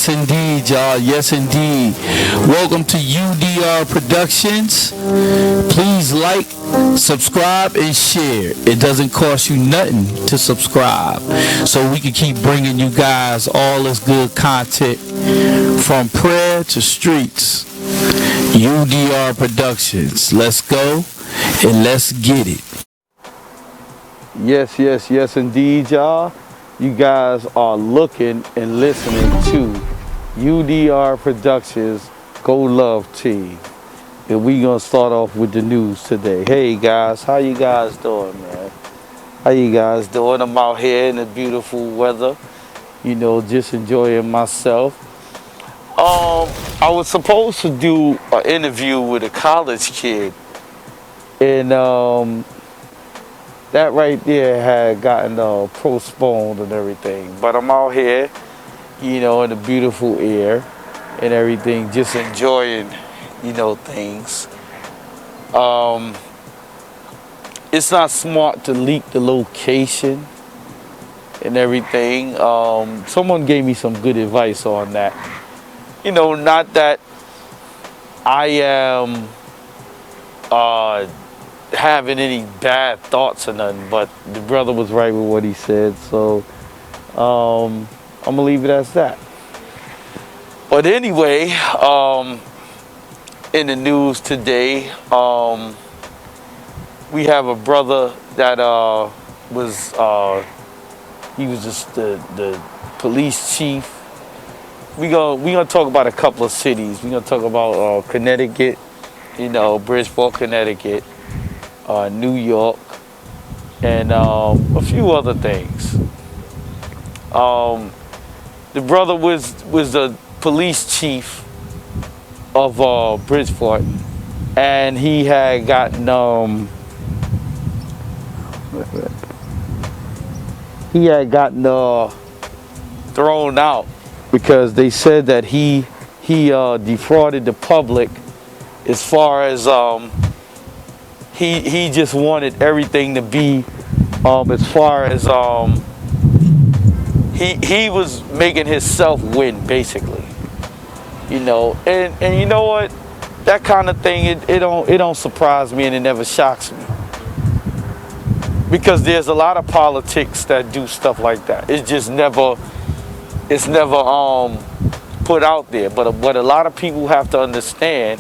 Yes, indeed, y'all. Yes, indeed. Welcome to UDR Productions. Please like, subscribe, and share. It doesn't cost you nothing to subscribe, so we can keep bringing you guys all this good content from prayer to streets. UDR Productions. Let's go and let's get it. Yes, yes, yes, indeed, y'all. You guys are looking and listening to UDR Productions Go Love Team. And we gonna start off with the news today. Hey guys, how you guys doing, man? How you guys doing? I'm out here in the beautiful weather, just enjoying myself. I was supposed to do an interview with a college kid, and that right there had gotten postponed and everything. But I'm out here, in the beautiful air and everything, just enjoying, things. It's not smart to leak the location and everything. Someone gave me some good advice on that. Not that I am having any bad thoughts or nothing, but the brother was right with what he said, so I'm gonna leave it as that. But anyway, in the news today, we have a brother that he was just the police chief. We gonna talk about a couple of cities. We gonna talk about Connecticut, Bridgeport, Connecticut, New York, and a few other things. The brother was the police chief of Bridgeport, and he had gotten thrown out because they said that he defrauded the public as far as he just wanted everything to be as far as he was making himself win, basically, and you know what, that kind of thing, it don't surprise me, and it never shocks me, because there's a lot of politics that do stuff like that. It's never put out there. But what a lot of people have to understand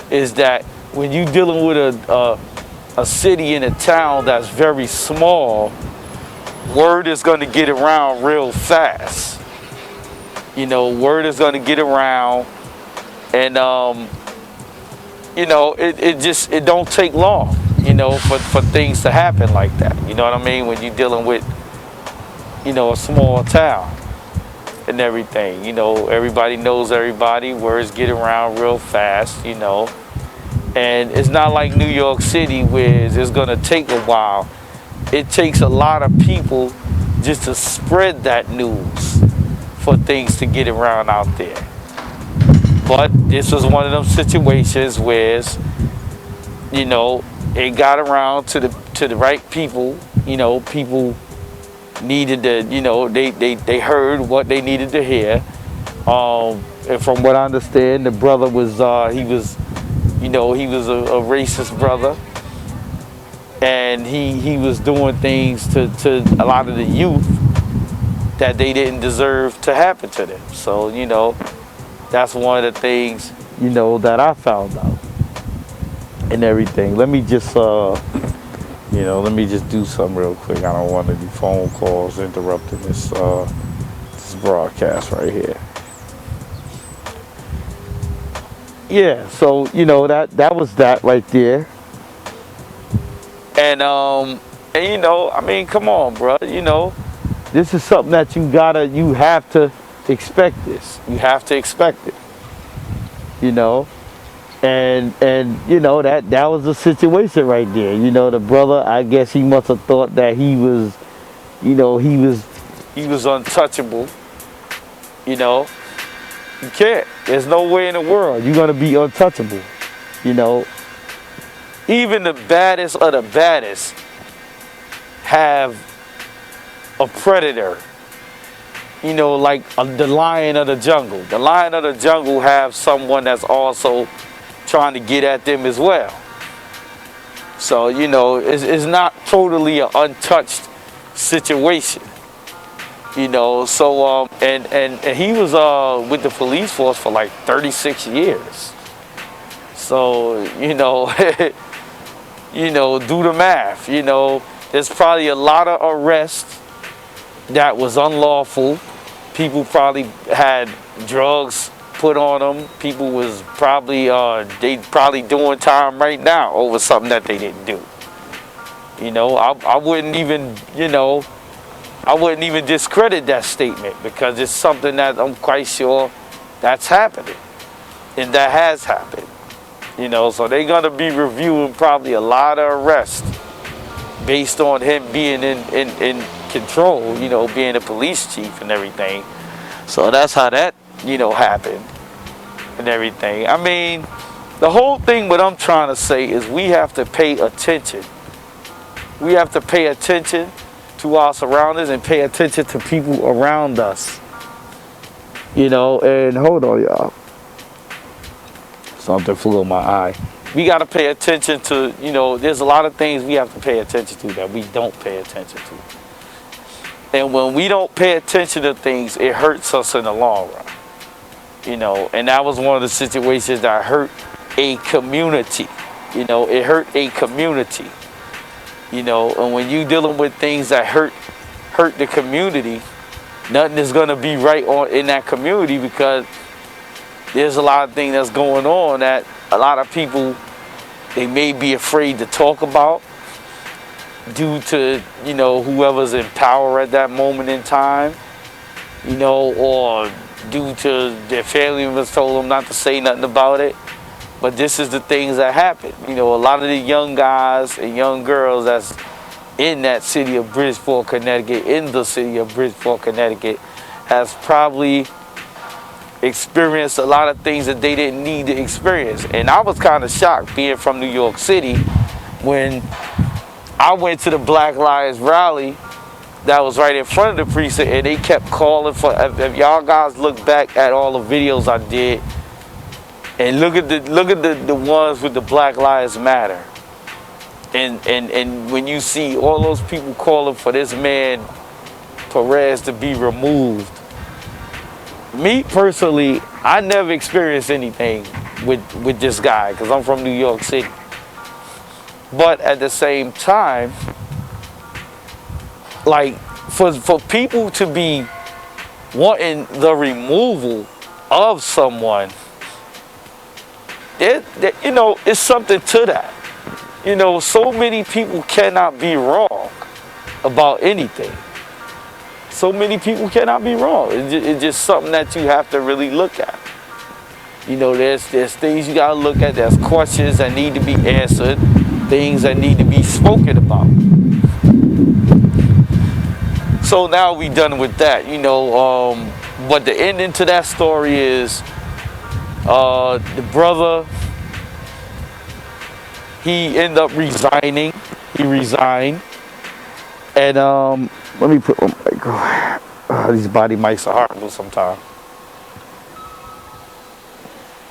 is that when you're dealing with a city and a town that's very small, word is going to get around real fast. Word is going to get around, and it don't take long, for things to happen like that. You know what I mean? When you're dealing with, a small town and everything, everybody knows everybody. Words get around real fast, and it's not like New York City where it's going to take a while. It takes a lot of people just to spread that news for things to get around out there. But this was one of them situations where, it got around to the right people. People needed to, they heard what they needed to hear. And from what I understand, the brother was he was a racist brother, and he was doing things to a lot of the youth that they didn't deserve to happen to them. So that's one of the things that I found out and everything. Let me just let me just do something real quick. I don't want any phone calls interrupting this broadcast right here. Yeah, so that was that right there. And I mean, come on, bro. This is something that you have to expect this. You have to expect it. And that was the situation right there. The brother, I guess he must have thought that he was untouchable. You can't. There's no way in the world you're gonna be untouchable. Even the baddest of the baddest have a predator you know, like the lion of the jungle. The lion of the jungle have someone that's also trying to get at them as well. So, you know, it's not totally an untouched situation. You know, so and he was with the police force for like 36 years. So, you know, you know, do the math. You know, there's probably a lot of arrests that was unlawful. People probably had drugs put on them. People was probably they probably doing time right now over something that they didn't do. You know, I wouldn't even, you know, I wouldn't even discredit that statement, because it's something that I'm quite sure that's happening and that has happened. You know, so they're gonna be reviewing probably a lot of arrests based on him being in control, you know, being a police chief and everything. So that's how that, you know, happened and everything. I mean, the whole thing, what I'm trying to say is we have to pay attention. We have to pay attention to our surroundings and pay attention to people around us. You know, and hold on, y'all. Something flew in my eye. We got to pay attention to, you know, there's a lot of things we have to pay attention to that we don't pay attention to. And when we don't pay attention to things, it hurts us in the long run. You know, and that was one of the situations that hurt a community. You know, it hurt a community. You know, and when you're dealing with things that hurt the community, nothing is going to be right in that community, because there's a lot of things that's going on that a lot of people, they may be afraid to talk about due to, you know, whoever's in power at that moment in time, you know, or due to their family members told them not to say nothing about it. But this is the things that happen. You know, a lot of the young guys and young girls that's in that city of Bridgeport, Connecticut, has probably experienced a lot of things that they didn't need to experience. And I was kind of shocked being from New York City when I went to the Black Lives Rally that was right in front of the precinct, and they kept calling for, if y'all guys look back at all the videos I did, and look at the ones with the Black Lives Matter. And when you see all those people calling for this man Perez to be removed, me personally, I never experienced anything with this guy, because I'm from New York City. But at the same time, like for people to be wanting the removal of someone, you know, it's something to that. You know, so many people cannot be wrong about anything. So many people cannot be wrong. It's just something that you have to really look at. You know, there's things you gotta look at. There's questions that need to be answered, things that need to be spoken about. So now we done with that. You know, but the ending to that story is the brother, he ended up resigning. He resigned. And let me put on my these body mics are horrible sometimes.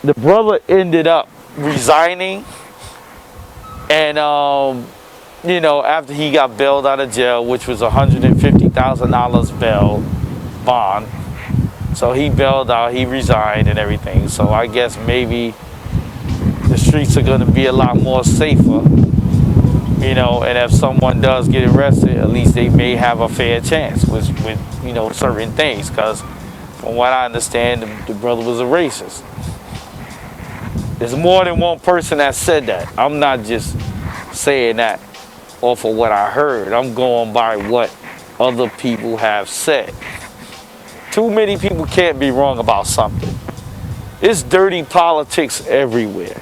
The brother ended up resigning, and you know, after he got bailed out of jail, which was $150,000 bail bond. So he bailed out, he resigned and everything. So I guess maybe the streets are going to be a lot more safer, you know, and if someone does get arrested, at least they may have a fair chance with you know, certain things, because from what I understand, the brother was a racist. There's more than one person that said that. I'm not just saying that off of what I heard. I'm going by what other people have said. Too many people can't be wrong about something. It's dirty politics everywhere.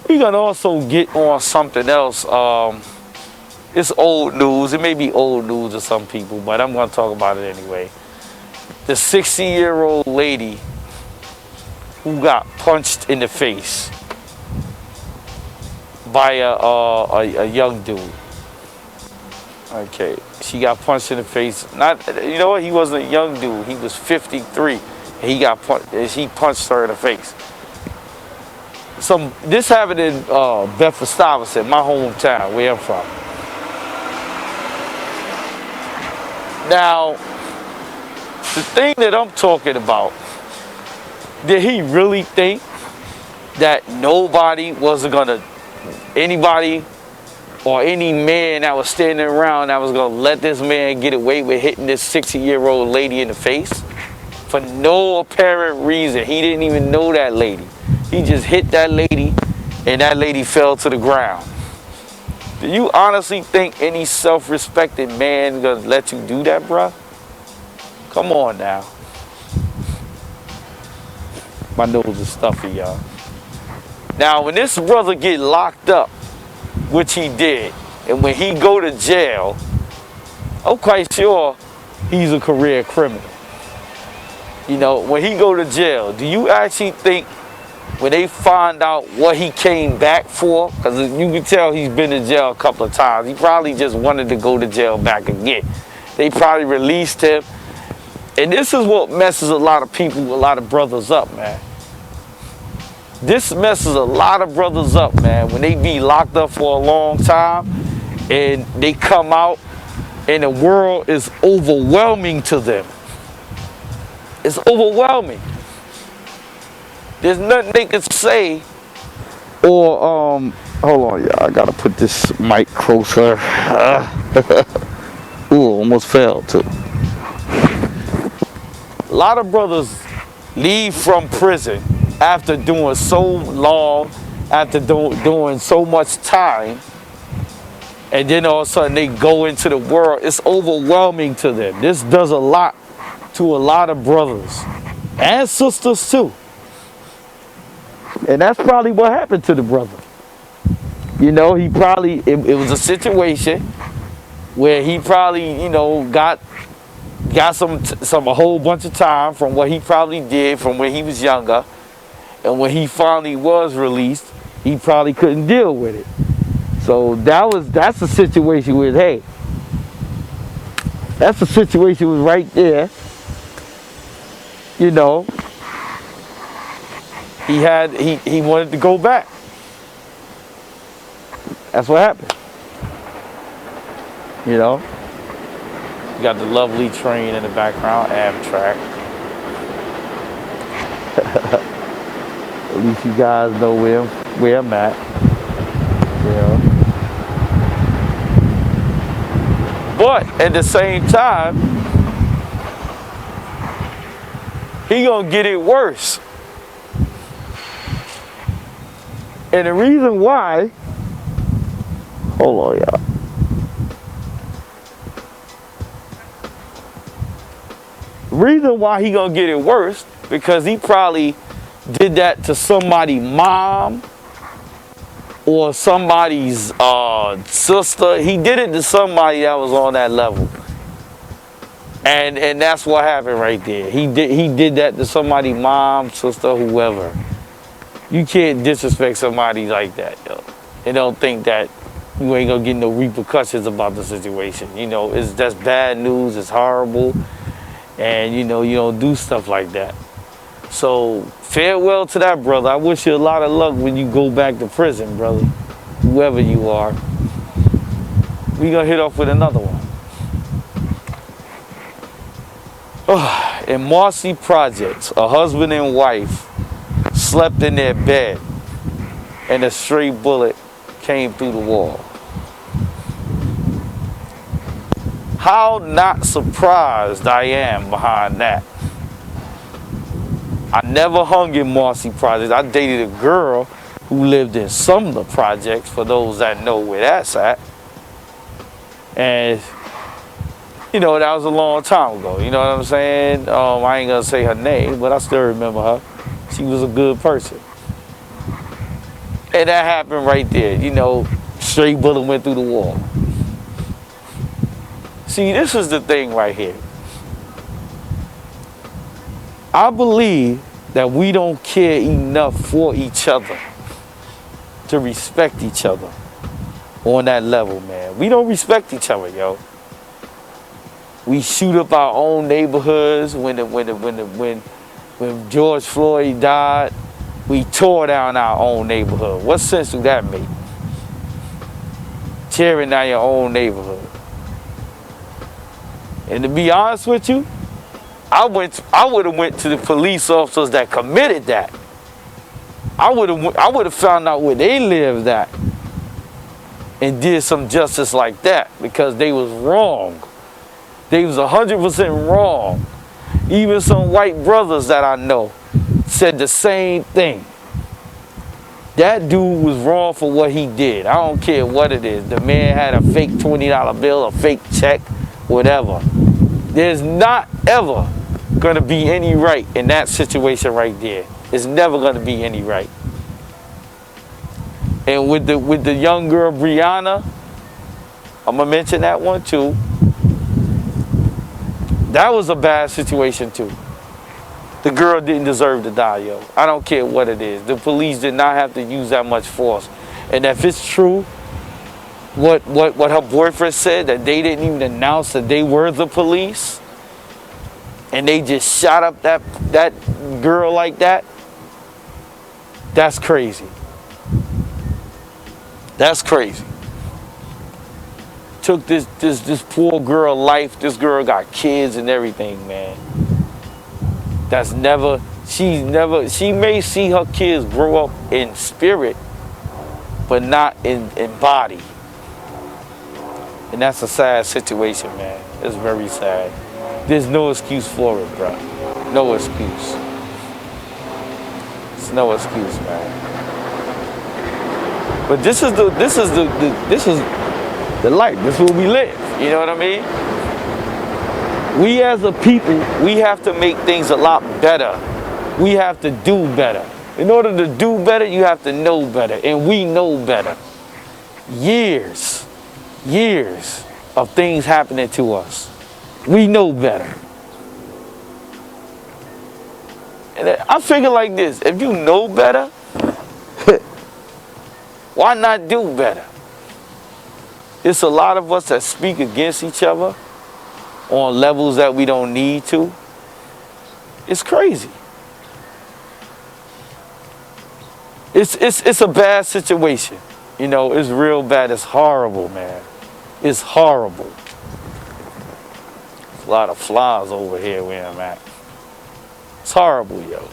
We're going to also get on something else. It's old news. It may be old news to some people, but I'm going to talk about it anyway. The 60-year-old lady who got punched in the face by a young dude. Okay, she got punched in the face. Not, you know what? He wasn't a young dude. He was 53. And he got punched. He punched her in the face. This happened in Bedford-Stuyvesant, my hometown, where I'm from. Now, the thing that I'm talking about, did he really think that nobody wasn't gonna, anybody or any man that was standing around that was gonna let this man get away with hitting this 60-year-old lady in the face? For no apparent reason. He didn't even know that lady. He just hit that lady, and that lady fell to the ground. Do you honestly think any self-respecting man gonna let you do that, bruh? Come on now. My nose is stuffy, y'all. Now, when this brother get locked up, which he did, and when he go to jail, I'm quite sure he's a career criminal. You know, when he go to jail, do you actually think when they find out what he came back for, because you can tell he's been to jail a couple of times, he probably just wanted to go to jail back again. They probably released him. And this is what messes a lot of people, a lot of brothers up, man. This messes a lot of brothers up, man, when they be locked up for a long time and they come out and the world is overwhelming to them. It's overwhelming. There's nothing they can say or, hold on, y'all, I gotta put this mic closer. Ooh, almost fell too. A lot of brothers leave from prison after doing so long, after doing so much time, and then all of a sudden they go into the world. It's overwhelming to them. This does a lot to a lot of brothers and sisters too. And that's probably what happened to the brother. You know, he probably, it was a situation where he probably, you know, got a whole bunch of time from what he probably did from when he was younger. And when he finally was released, he probably couldn't deal with it. So that's a situation where, hey, that's a situation was right there. You know, he wanted to go back. That's what happened. You know, you got the lovely train in the background, Amtrak. At least you guys know where I'm at. Yeah. But at the same time, he gonna get it worse. And the reason why, hold on, y'all. The reason why he gonna get it worse, because he probably did that to somebody's mom or somebody's sister. He did it to somebody that was on that level. And that's what happened right there. He did that to somebody's mom, sister, whoever. You can't disrespect somebody like that, yo. And don't think that you ain't gonna get no repercussions about the situation. You know, that's bad news, it's horrible. And you know, you don't do stuff like that. So farewell to that brother. I wish you a lot of luck when you go back to prison, brother. Whoever you are. We gonna hit off with another one. In Marcy Projects, a husband and wife slept in their bed and a stray bullet came through the wall. How not surprised I am behind that. I never hung in Marcy Projects. I dated a girl who lived in Sumner Projects, for those that know where that's at. And, you know, that was a long time ago. You know what I'm saying? I ain't gonna say her name, but I still remember her. She was a good person. And that happened right there. You know, straight bullet went through the wall. See, this is the thing right here. I believe that we don't care enough for each other to respect each other. on that level, man. We don't respect each other, yo. We shoot up our own neighborhoods. When George Floyd died, we tore down our own neighborhood. What sense do that make? Tearing down your own neighborhood. And to be honest with you, I would have went to the police officers that committed that. I would have found out where they lived at and did some justice like that, because they was wrong. They was 100% wrong. Even some white brothers that I know said the same thing. That dude was wrong for what he did. I don't care what it is. The man had a fake $20 bill, a fake check, whatever. There's not ever going to be any right in that situation right there. It's never going to be any right. And with the young girl Brianna, I'm going to mention that one too. That was a bad situation too. The girl didn't deserve to die, yo. I don't care what it is. The police did not have to use that much force. And if it's true, what her boyfriend said, that they didn't even announce that they were the police, and they just shot up that girl like that, that's crazy. That's crazy. Took this poor girl life. This girl got kids and everything, man. She may see her kids grow up in spirit, but not in body. And that's a sad situation, man. It's very sad. There's no excuse for it, bro. No excuse. It's no excuse, man. But this is the life. This is where we live. You know what I mean? We as a people, we have to make things a lot better. We have to do better. In order to do better, you have to know better. And we know better. Years of things happening to us. We know better. And I figure like this: if you know better, why not do better? It's a lot of us that speak against each other on levels that we don't need to. It's crazy. It's a bad situation. You know, it's real bad. It's horrible, man. It's horrible. There's a lot of flies over here where I'm at. It's horrible, yo.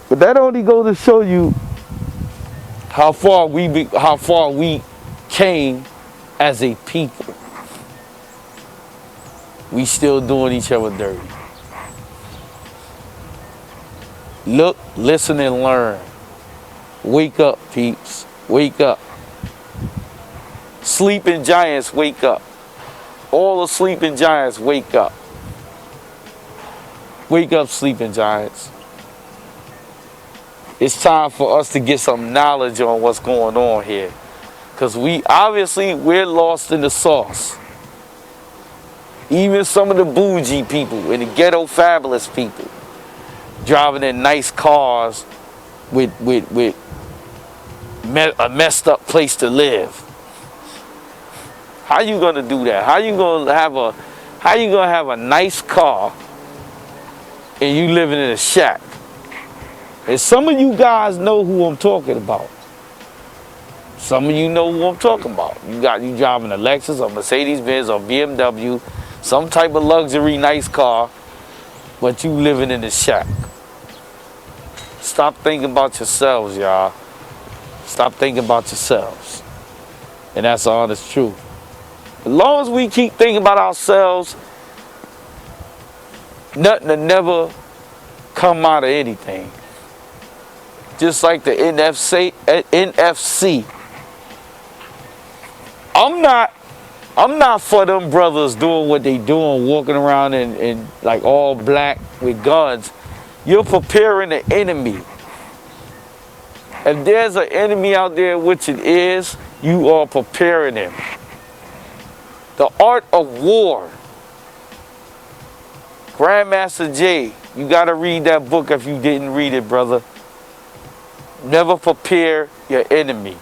But that only goes to show you how far we came as a people. We still doing each other dirty. Look, listen, and learn. Wake up, peeps. Wake up. Sleeping giants, wake up. All the sleeping giants, wake up. Wake up, sleeping giants. It's time for us to get some knowledge on what's going on here. Because we're lost in the sauce. Even some of the bougie people and the ghetto fabulous people driving in nice cars with a messed up place to live. How you gonna do that? How you gonna have a nice car and you living in a shack? And some of you guys know who I'm talking about. Some of you know who I'm talking about. You driving a Lexus or Mercedes-Benz or BMW, some type of luxury nice car, but you living in a shack. Stop thinking about yourselves, y'all. Stop thinking about yourselves. And that's the honest truth. As long as we keep thinking about ourselves, nothing will never come out of anything. Just like the NFC. I'm not for them brothers doing what they doing, walking around in like all black with guns. You're preparing the enemy. If there's an enemy out there, which it is, you are preparing him. The Art of War. Grandmaster Jay, you got to read that book if you didn't read it, brother. Never prepare your enemy.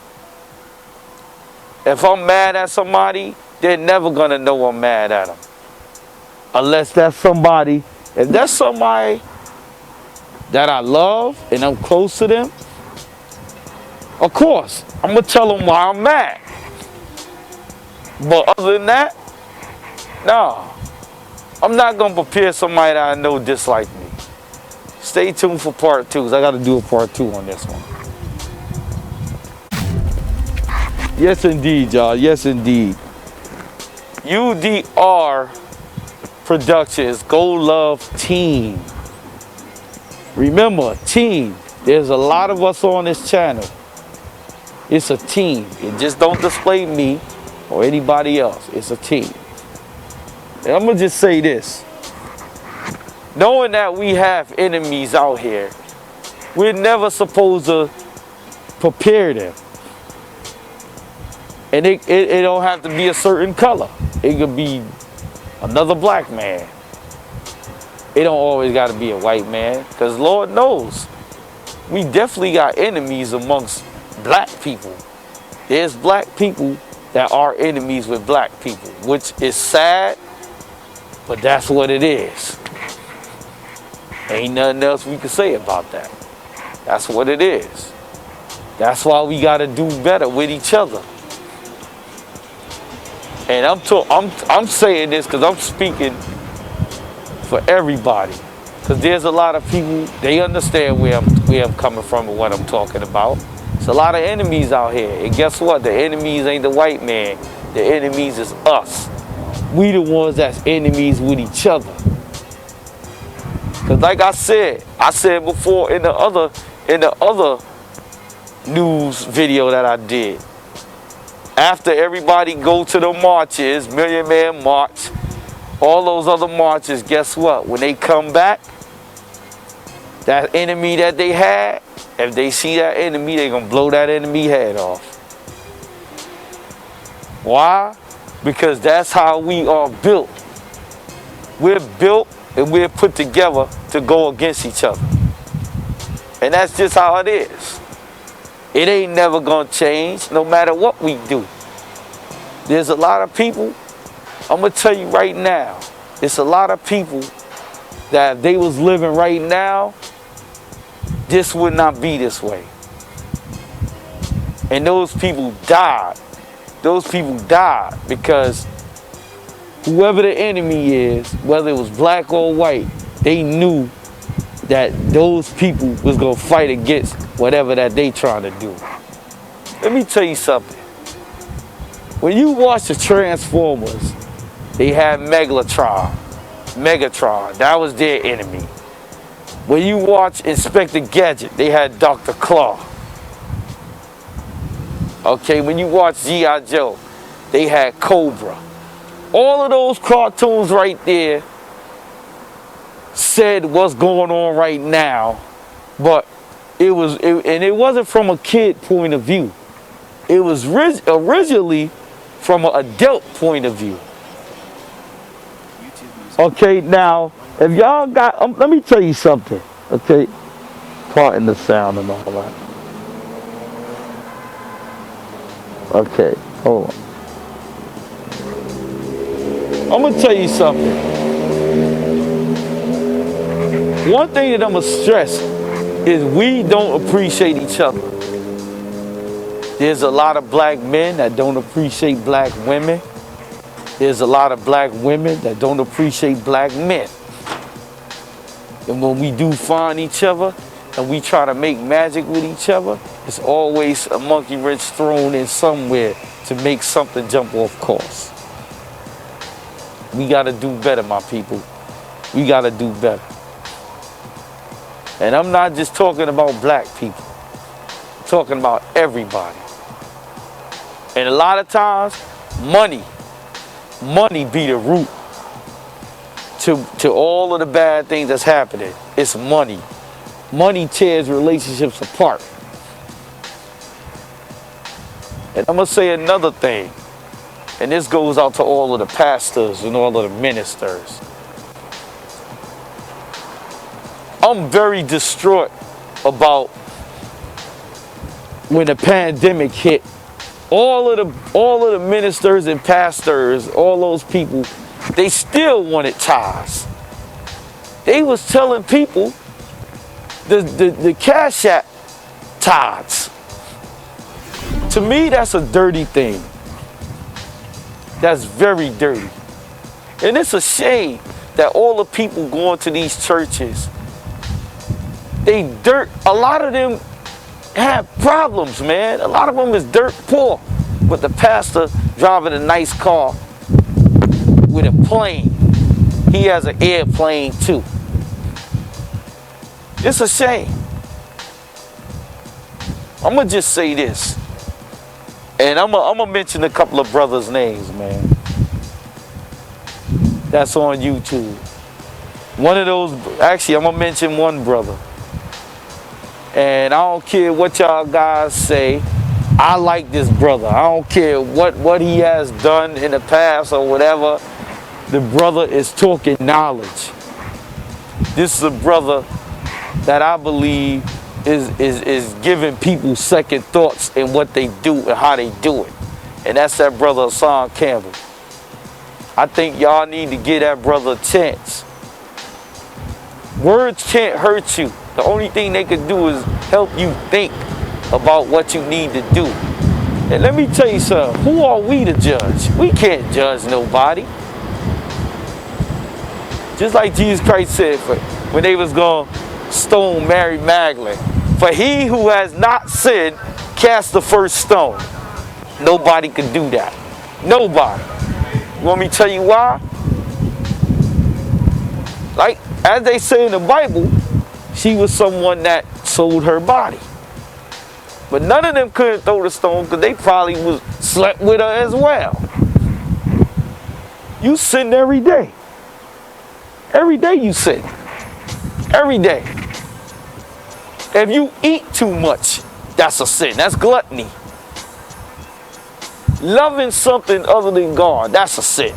If I'm mad at somebody, they're never going to know I'm mad at them. Unless that's somebody, if that's somebody that I love and I'm close to them, of course, I'm going to tell them why I'm mad. But other than that, no. I'm not going to prepare somebody that I know dislike me. Stay tuned for part 2, because I got to do a part 2 on this one. Yes, indeed, y'all. Yes, indeed. UDR Productions, Gold Love Team. Remember, team. There's a lot of us on this channel. It's a team. It just don't display me or anybody else. It's a team. And I'm going to just say this. Knowing that we have enemies out here, we're never supposed to prepare them. And it don't have to be a certain color. It could be another black man. It don't always got to be a white man, because Lord knows, we definitely got enemies amongst black people. There's black people that are enemies with black people, which is sad, but that's what it is. Ain't nothing else we can say about that. That's what it is. That's why we got to do better with each other. And I'm saying this because I'm speaking for everybody. Because there's a lot of people, they understand where I'm coming from and what I'm talking about. There's a lot of enemies out here. And guess what? The enemies ain't the white man. The enemies is us. We the ones that's enemies with each other. Because like I said before in the other news video that I did, after everybody go to the marches, Million Man March, all those other marches, guess what? When they come back, that enemy that they had, if they see that enemy, they're going to blow that enemy head off. Why? Because that's how we are built. We're built and we're put together to go against each other. And that's just how it is. It ain't never gonna change no matter what we do. There's a lot of people, I'm gonna tell you right now, it's a lot of people that if they was living right now, this would not be this way. And those people died. Those people died because whoever the enemy is, whether it was black or white, they knew that those people was gonna fight against whatever that they trying to do. Let me tell you something. When you watch the Transformers, they had Megatron. That was their enemy. When you watch Inspector Gadget, they had Dr. Claw. Okay, when you watch G.I. Joe, they had Cobra. All of those cartoons right there said what's going on right now, but it wasn't from a kid point of view. It was originally from an adult point of view. Okay, now if y'all got, let me tell you something. Okay, pardon the sound and all that. Okay, hold on. I'm gonna tell you something. One thing that I'm gonna stress is we don't appreciate each other. There's a lot of black men that don't appreciate black women. There's a lot of black women that don't appreciate black men. And when we do find each other and we try to make magic with each other, it's always a monkey wrench thrown in somewhere to make something jump off course. We gotta do better, my people. We gotta do better. And I'm not just talking about black people. I'm talking about everybody. And a lot of times, money be the root to all of the bad things that's happening. It's money. Money tears relationships apart. And I'm gonna say another thing, and this goes out to all of the pastors and all of the ministers. I'm very distraught about when the pandemic hit, all of the ministers and pastors, all those people, they still wanted tithes. They was telling people the Cash App tithes. To me, that's a dirty thing. That's very dirty. And it's a shame that all the people going to these churches, a lot of them have problems, man. A lot of them is dirt poor. But the pastor driving a nice car with a plane. He has an airplane too. It's a shame. I'm going to just say this. And I'm going to mention a couple of brothers' names, man. That's on YouTube. One of those, actually, I'm going to mention one brother. And I don't care what y'all guys say. I like this brother. I don't care what he has done in the past or whatever. The brother is talking knowledge. This is a brother that I believe is giving people second thoughts in what they do and how they do it. And that's that brother Hassan Campbell. I think y'all need to give that brother a chance. Words can't hurt you. The only thing they can do is help you think about what you need to do. And let me tell you something, who are we to judge? We can't judge nobody. Just like Jesus Christ said when they was going to stone Mary Magdalene. For he who has not sinned, cast the first stone. Nobody can do that. Nobody. You want me to tell you why? Like, as they say in the Bible, she was someone that sold her body. But none of them couldn't throw the stone because they probably slept with her as well. You sin every day. Every day you sin. Every day. If you eat too much, that's a sin. That's gluttony. Loving something other than God, that's a sin.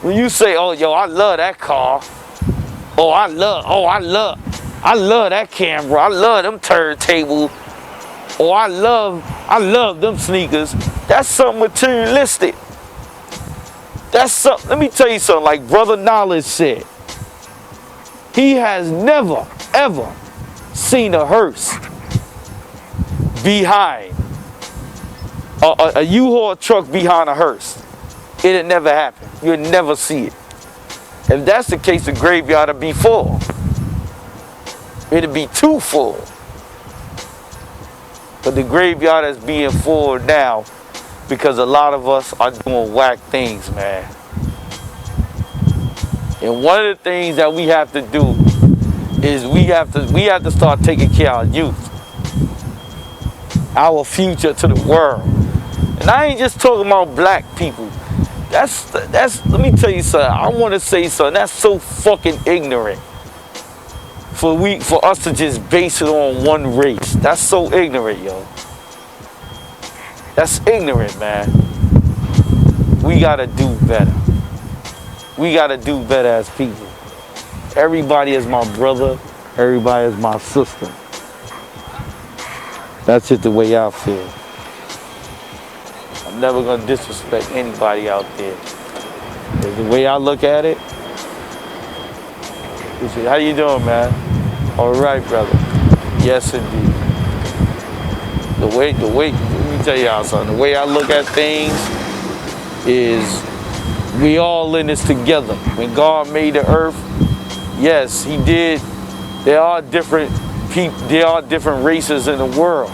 When you say, oh, yo, I love that car. I love that camera. I love them turntables. I love them sneakers. That's something materialistic. That's something, let me tell you something, like Brother Knowledge said. He has never, ever seen a hearse behind, a U-Haul truck behind a hearse. It'd never happen. You'd never see it. If that's the case, the graveyard would be full. It'd be too full. But the graveyard is being full now because a lot of us are doing whack things, man. And one of the things that we have to do is we have to start taking care of our youth, our future to the world. And I ain't just talking about black people. That's let me tell you something. I want to say something. That's so fucking ignorant. For us to just base it on one race. That's so ignorant, yo. That's ignorant, man. We gotta do better. We gotta do better as people. Everybody is my brother. Everybody is my sister. That's just the way I feel. I'm never gonna disrespect anybody out there. The way I look at it, how you doing, man? All right, brother. Yes, indeed. The way, let me tell y'all something. The way I look at things is we all in this together. When God made the earth, yes, he did. There are different people, there are different races in the world.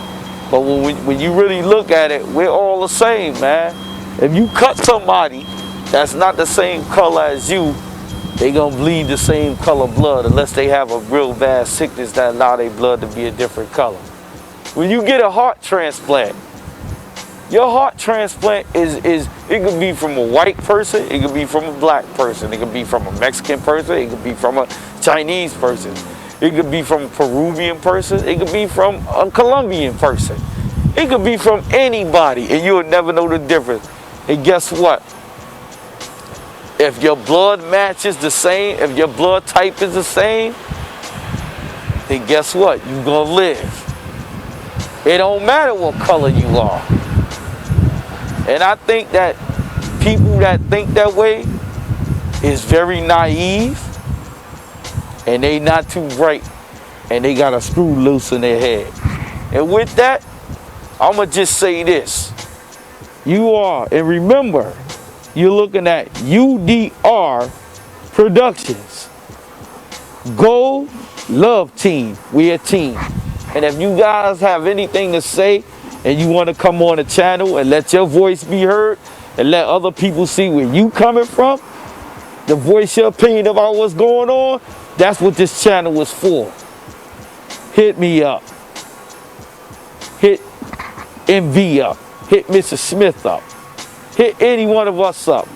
But when you really look at it, we're all the same, man. If you cut somebody that's not the same color as you, they gonna bleed the same color blood unless they have a real bad sickness that allow their blood to be a different color. When you get a heart transplant, your heart transplant it could be from a white person, it could be from a black person, it could be from a Mexican person, it could be from a Chinese person, it could be from a Peruvian person, it could be from a Colombian person. It could be from anybody and you'll never know the difference. And guess what? If your blood matches the same, if your blood type is the same, then guess what? You're gonna live. It don't matter what color you are. And I think that people that think that way is very naive, and they not too bright, and they got a screw loose in their head. And with that, I'ma just say this. You are, and remember, you're looking at UDR Productions. Go Love Team. We're a team. And if you guys have anything to say and you want to come on the channel and let your voice be heard and let other people see where you coming from, to voice your opinion about what's going on, that's what this channel is for. Hit me up. Hit MV up. Hit Mr. Smith up. Hit any one of us up.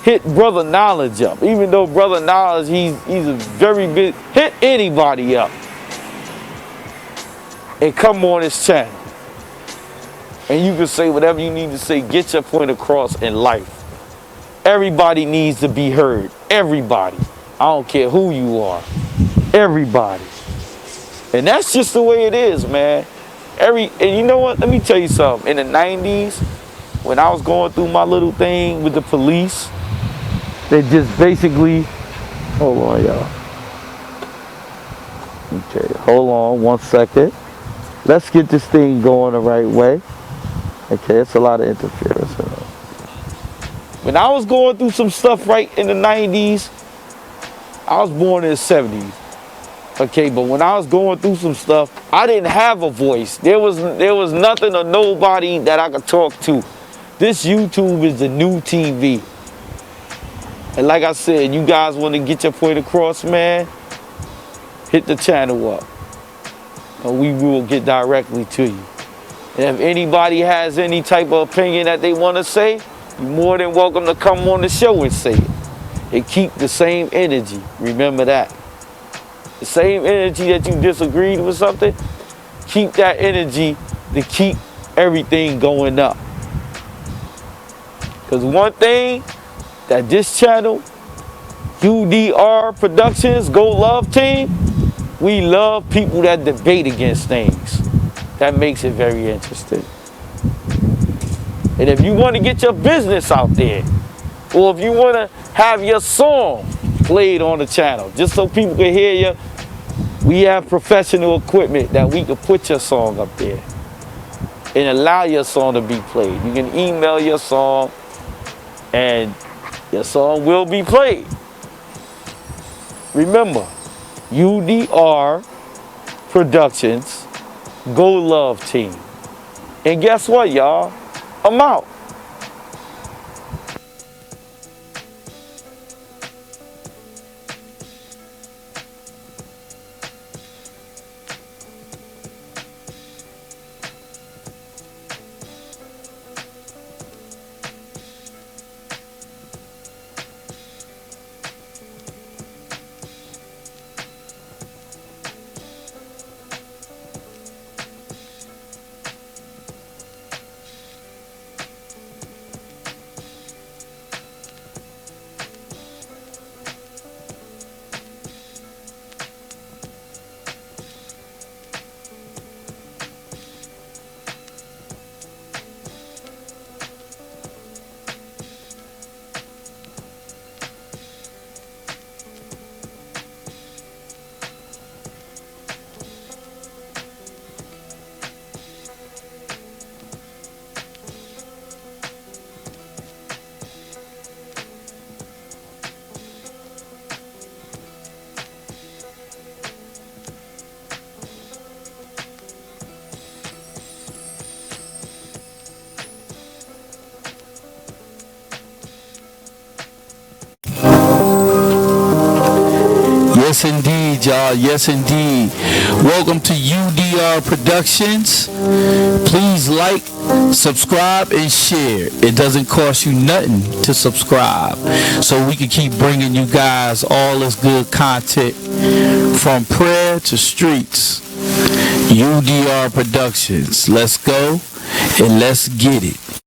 Hit Brother Knowledge up. Even though Brother Knowledge, he's a very big, hit anybody up. And come on this channel. And you can say whatever you need to say. Get your point across in life. Everybody needs to be heard. Everybody. I don't care who you are. Everybody. And that's just the way it is, man. And you know what? Let me tell you something. In the 90s, when I was going through my little thing with the police, they just basically, hold on, y'all. Okay, hold on 1 second. Let's get this thing going the right way. Okay, it's a lot of interference. When I was going through some stuff right in the 90s, I was born in the 70s. Okay, but when I was going through some stuff, I didn't have a voice. There was nothing or nobody that I could talk to. This YouTube is the new TV. And like I said, you guys want to get your point across, man, hit the channel up. And we will get directly to you. And if anybody has any type of opinion that they want to say, you're more than welcome to come on the show and say it. And keep the same energy. Remember that. The same energy that you disagreed with something, keep that energy to keep everything going up. Because one thing that this channel, UDR Productions, Go Love Team, we love people that debate against things. That makes it very interesting. And if you want to get your business out there, or if you want to have your song played on the channel, just so people can hear you, we have professional equipment that we can put your song up there and allow your song to be played. You can email your song and your song will be played. Remember, UDR Productions, Go Love Team. And guess what, y'all? I'm out. Yes, indeed, y'all. Yes, indeed. Welcome to UDR Productions. Please like, subscribe, and share. It doesn't cost you nothing to subscribe, so we can keep bringing you guys all this good content from prayer to streets. UDR Productions. Let's go and let's get it.